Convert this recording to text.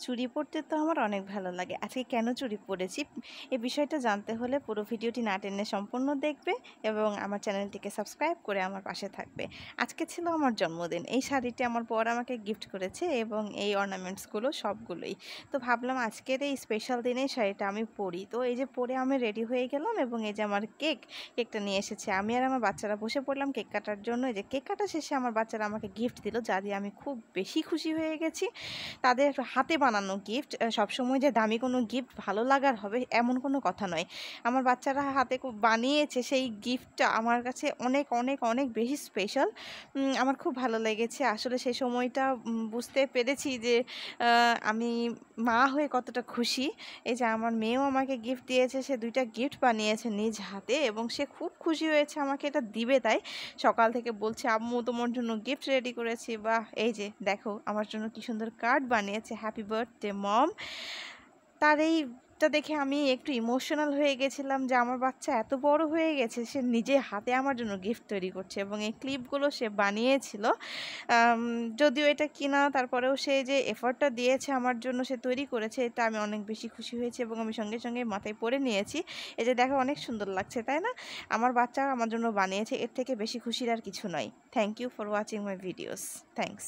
চুড়ি পরতে তো আমার অনেক ভালো লাগে। আজকে কেন চুড়ি পরেছি এই বিষয়টা জানতে হলে পুরো ভিডিওটি না টেনে সম্পূর্ণ দেখবে এবং আমার চ্যানেলটিকে সাবস্ক্রাইব করে আমার পাশে থাকবে। আজকে ছিল আমার জন্মদিন। এই শাড়িটি আমার বর আমাকে গিফট করেছে এবং এই অর্নামেন্টসগুলো সবগুলোই। তো ভাবলাম আজকের এই স্পেশাল দিনে শাড়িটা আমি পরি। তো এই যে পরে আমি রেডি হয়ে গেলাম এবং এই যে আমার কেকটা নিয়ে এসেছে। আমি আর আমার বাচ্চারা বসে পড়লাম কেক কাটার জন্য। এই যে কেক কাটা শেষে আমার বাচ্চারা আমাকে গিফট দিল, যা দিয়ে আমি খুব বেশি খুশি হয়ে গেছি। তাদের হাতে বানানো গিফট সবসময় যে দামি কোনো গিফট ভালো লাগার হবে এমন কোনো কথা নয়। আমার বাচ্চারা হাতে বানিয়েছে সেই গিফটটা আমার কাছে অনেক অনেক অনেক বেশি স্পেশাল। আমার খুব ভালো লেগেছে। আসলে সেই সময়টা বুঝতে পেরেছি যে আমি মা হয়ে কতটা খুশি। এই যে আমার মেয়েও আমাকে গিফট দিয়েছে, সে ২ টা গিফট বানিয়েছে নিজ হাতে এবং সে খুব খুশি হয়েছে আমাকে এটা দিবে তাই। সকাল থেকে বলছে, "আম্মু তোমার জন্য গিফট রেডি করেছি।" বাহ! এই যে দেখো আমার জন্য কি সুন্দর কার্ড বানিয়েছে, হ্যাপি বার্থডে মম। তার এইটা দেখে আমি একটু ইমোশনাল হয়ে গেছিলাম যে আমার বাচ্চা এত বড় হয়ে গেছে, সে নিজে হাতে আমার জন্য গিফট তৈরি করছে এবং এই ক্লিপগুলো সে বানিয়েছিল। আম যদিও এটা কিনা, তারপরেও সে যে এফর্টটা দিয়েছে আমার জন্য, সে তৈরি করেছে, এটা আমি অনেক বেশি খুশি হয়েছি এবং আমি সঙ্গে, সঙ্গে মাথায় পরে নিয়েছি। এই যে দেখো অনেক সুন্দর লাগছে, তাই না? আমার বাচ্চা আমার জন্য বানিয়েছে, এর থেকে বেশি খুশির আর কিছু নয়। Thank you for watching my videos. Thanks.